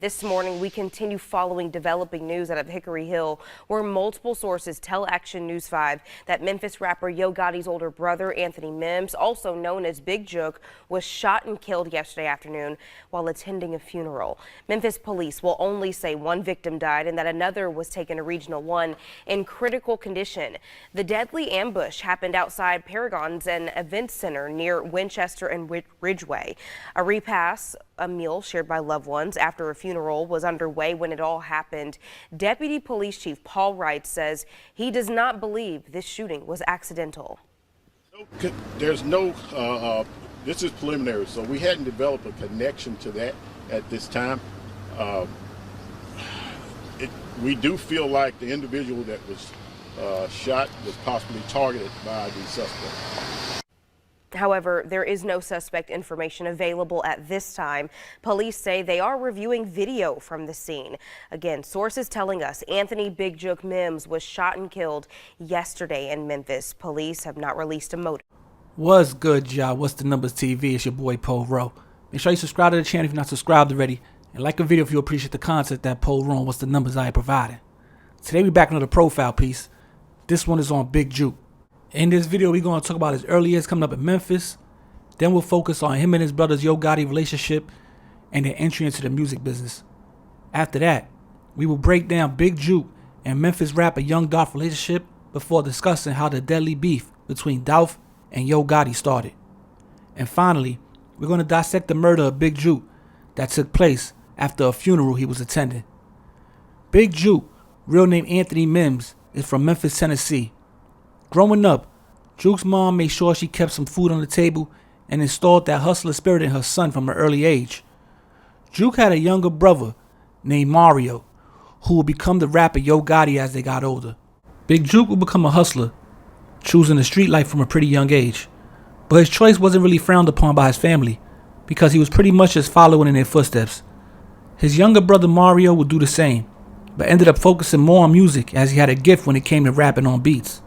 This morning, we continue following developing news out of Hickory Hill, where multiple sources tell Action News 5 that Memphis rapper Yo Gotti's older brother, Anthony Mims, also known as Big Jook, was shot and killed yesterday afternoon while attending a funeral. Memphis police will only say one victim died and that another was taken to Regional 1 in critical condition. The deadly ambush happened outside Paragon's and Event Center near Winchester and Ridgeway. A repast, a meal shared by loved ones after a funeral, was underway when it all happened. Deputy Police Chief Paul Wright says he does not believe this shooting was accidental. There's no, this is preliminary, so we hadn't developed a connection to that at this time. We do feel like the individual that was shot was possibly targeted by the suspect. However, there is no suspect information available at this time. Police say they are reviewing video from the scene. Again, sources telling us Anthony Big Jook Mims was shot and killed yesterday in Memphis. Police have not released a motive. What's good, y'all? What's the numbers TV? It's your boy Poe Rowe. Make sure you subscribe to the channel if you're not subscribed already, and like a video if you appreciate the content that Poe Rowe and What's the Numbers I providing. Today we back another profile piece. This one is on Big Jook. In this video, we're going to talk about his early years coming up in Memphis. Then we'll focus on him and his brother's Yo Gotti relationship and their entry into the music business. After that, we will break down Big Jook and Memphis rapper Young Dolph relationship before discussing how the deadly beef between Dolph and Yo Gotti started. And finally, we're going to dissect the murder of Big Jook that took place after a funeral he was attending. Big Jook, real name Anthony Mims, is from Memphis, Tennessee. Growing up, Jook's mom made sure she kept some food on the table and installed that hustler spirit in her son from an early age. Jook had a younger brother named Mario, who would become the rapper Yo Gotti as they got older. Big Jook would become a hustler, choosing the street life from a pretty young age. But his choice wasn't really frowned upon by his family, because he was pretty much just following in their footsteps. His younger brother Mario would do the same, but ended up focusing more on music as he had a gift when it came to rapping on beats.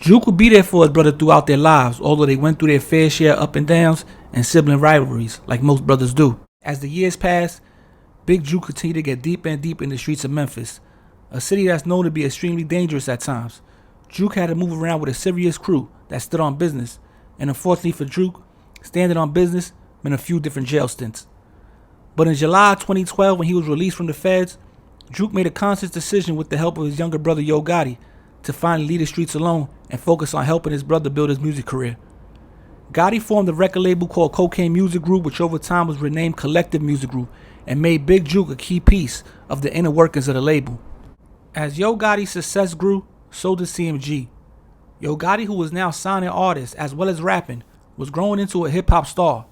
Jook would be there for his brother throughout their lives, although they went through their fair share of up and downs and sibling rivalries, like most brothers do. As the years passed, Big Jook continued to get deeper and deeper in the streets of Memphis, a city that's known to be extremely dangerous at times. Jook had to move around with a serious crew that stood on business, and unfortunately for Jook, standing on business meant a few different jail stints. But in July 2012, when he was released from the feds, Jook made a conscious decision with the help of his younger brother Yo Gotti to finally leave the streets alone and focus on helping his brother build his music career. Gotti formed a record label called Cocaine Music Group, which over time was renamed Collective Music Group, and made Big Jook a key piece of the inner workings of the label. As Yo Gotti's success grew, so did CMG. Yo Gotti, who was now signing artists as well as rapping, was growing into a hip-hop star.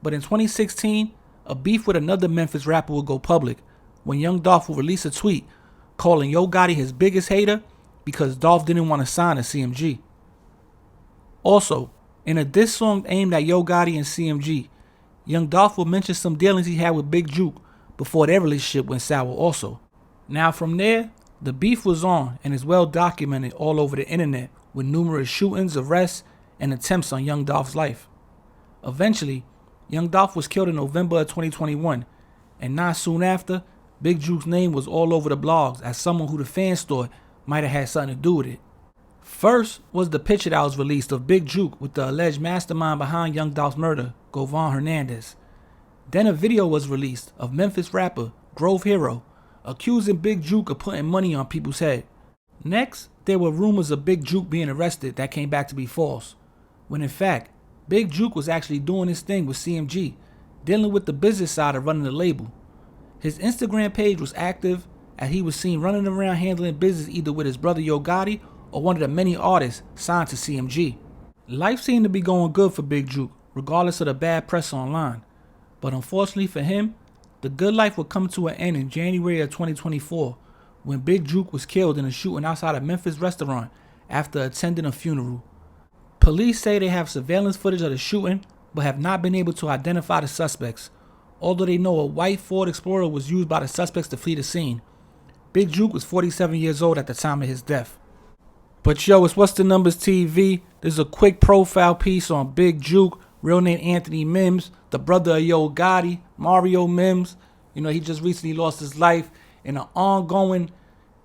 But in 2016, a beef with another Memphis rapper would go public when Young Dolph would release a tweet calling Yo Gotti his biggest hater because Dolph didn't want to sign a CMG. Also, in a diss song aimed at Yo Gotti and CMG, Young Dolph will mention some dealings he had with Big Jook before their relationship went sour also. Now from there, the beef was on and is well documented all over the internet with numerous shootings, arrests, and attempts on Young Dolph's life. Eventually, Young Dolph was killed in November of 2021, and not soon after, Big Jook's name was all over the blogs as someone who the fans thought might have had something to do with it. First was the picture that was released of Big Jook with the alleged mastermind behind Young Dolph's murder, Govan Hernandez. Then a video was released of Memphis rapper Grove Hero accusing Big Jook of putting money on people's head. Next, there were rumors of Big Jook being arrested that came back to be false, when in fact, Big Jook was actually doing his thing with CMG, dealing with the business side of running the label. His Instagram page was active, as he was seen running around handling business either with his brother Yo Gotti or one of the many artists signed to CMG. Life seemed to be going good for Big Jook, regardless of the bad press online. But unfortunately for him, the good life would come to an end in January of 2024, when Big Jook was killed in a shooting outside a Memphis restaurant after attending a funeral. Police say they have surveillance footage of the shooting, but have not been able to identify the suspects, although they know a white Ford Explorer was used by the suspects to flee the scene. Big Jook was 47 years old at the time of his death. But yo, it's What's the Numbers TV. There's a quick profile piece on Big Jook, real name Anthony Mims, the brother of Yo Gotti, Mario Mims. You know, he just recently lost his life in an ongoing,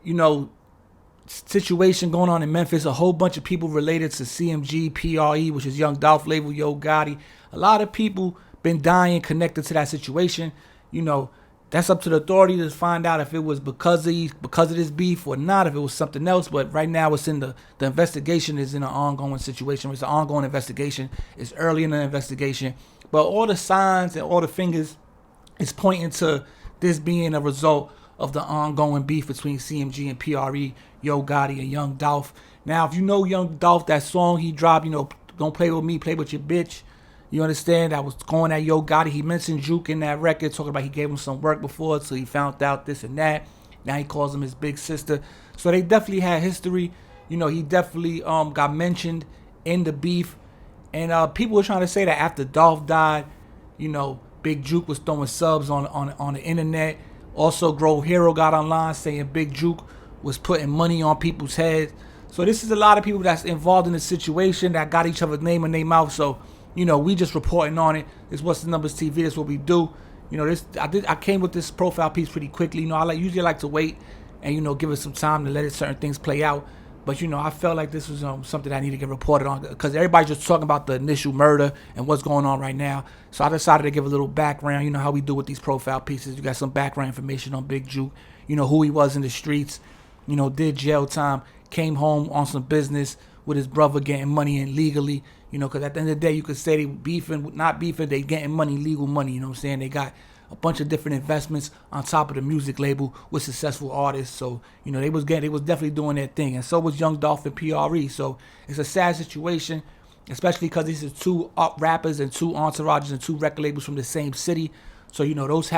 you know, situation going on in Memphis. A whole bunch of people related to CMG, PRE, which is Young Dolph label, Yo Gotti. A lot of people been dying connected to that situation. You know, that's up to the authority to find out if it was because of this beef or not, if it was something else. But right now it's in the investigation is in an ongoing situation. It's an ongoing investigation. It's early in the investigation. But all the signs and all the fingers is pointing to this being a result of the ongoing beef between CMG and PRE, Yo Gotti and Young Dolph. Now, if you know Young Dolph, that song he dropped, you know, Don't Play With Me, Play With Your Bitch, you understand, that was going at Yo Gotti. He mentioned Jook in that record, talking about he gave him some work before, so he found out this and that. Now he calls him his big sister. So they definitely had history. You know, he definitely got mentioned in the beef. And people were trying to say that after Dolph died, you know, Big Jook was throwing subs on the internet. Also, Grove Hero got online saying Big Jook was putting money on people's heads. So this is a lot of people that's involved in the situation that got each other's name in their mouth. So, you know, we just reporting on it. This What's the Numbers TV. This is what we do. You know, I came with this profile piece pretty quickly. You know, usually like to wait and, you know, give it some time to let certain things play out. But, you know, I felt like this was something that I need to get reported on because everybody's just talking about the initial murder and what's going on right now. So I decided to give a little background. You know how we do with these profile pieces. You got some background information on Big Jook. You know, who he was in the streets. You know, did jail time. Came home on some business with his brother getting money in legally. You know, because at the end of the day, you could say they beefing, not beefing, they getting money, legal money. You know what I'm saying? They got a bunch of different investments on top of the music label with successful artists. So, you know, they was definitely doing their thing. And so was Young Dolph and PRE. So it's a sad situation, especially because these are two rappers and two entourages and two record labels from the same city. So, you know, those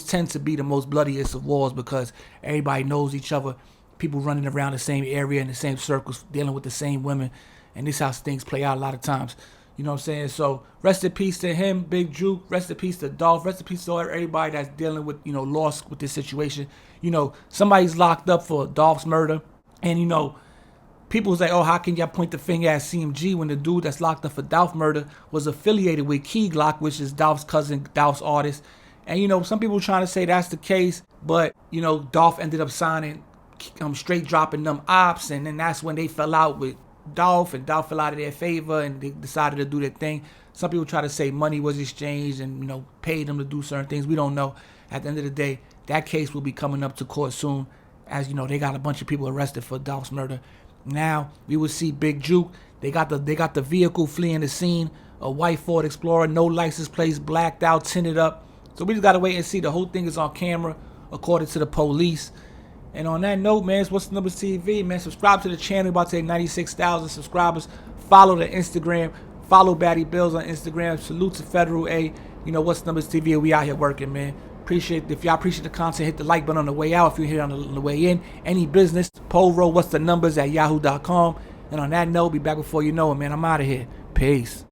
tend to be the most bloodiest of wars because everybody knows each other. People running around the same area in the same circles, dealing with the same women. And this is how things play out a lot of times. You know what I'm saying? So rest in peace to him, Big Jook. Rest in peace to Dolph. Rest in peace to everybody that's dealing with, you know, loss with this situation. You know, somebody's locked up for Dolph's murder. And, you know, people say, oh, how can y'all point the finger at CMG when the dude that's locked up for Dolph murder was affiliated with Key Glock, which is Dolph's cousin, Dolph's artist. And, you know, some people were trying to say that's the case. But, you know, Dolph ended up signing, straight dropping them ops. And then that's when they fell out with Dolph, and Dolph fell out of their favor and they decided to do their thing. Some people try to say money was exchanged and, you know, paid them to do certain things. We don't know. At the end of the day, that case will be coming up to court soon. As you know, they got a bunch of people arrested for Dolph's murder. Now we will see Big Jook. They got the vehicle fleeing the scene, a white Ford Explorer, no license plates, blacked out, tinted up. So we just gotta wait and see. The whole thing is on camera, according to the police. And on that note, man, it's What's the Numbers TV, man. Subscribe to the channel. We're about to hit 96,000 subscribers. Follow the Instagram. Follow Batty Bills on Instagram. Salute to Federal A. You know, What's the Numbers TV. We out here working, man. If y'all appreciate the content, hit the like button on the way out. If you're here on the way in, any business, poll roll What's the Numbers at yahoo.com. And on that note, be back before you know it, man. I'm out of here. Peace.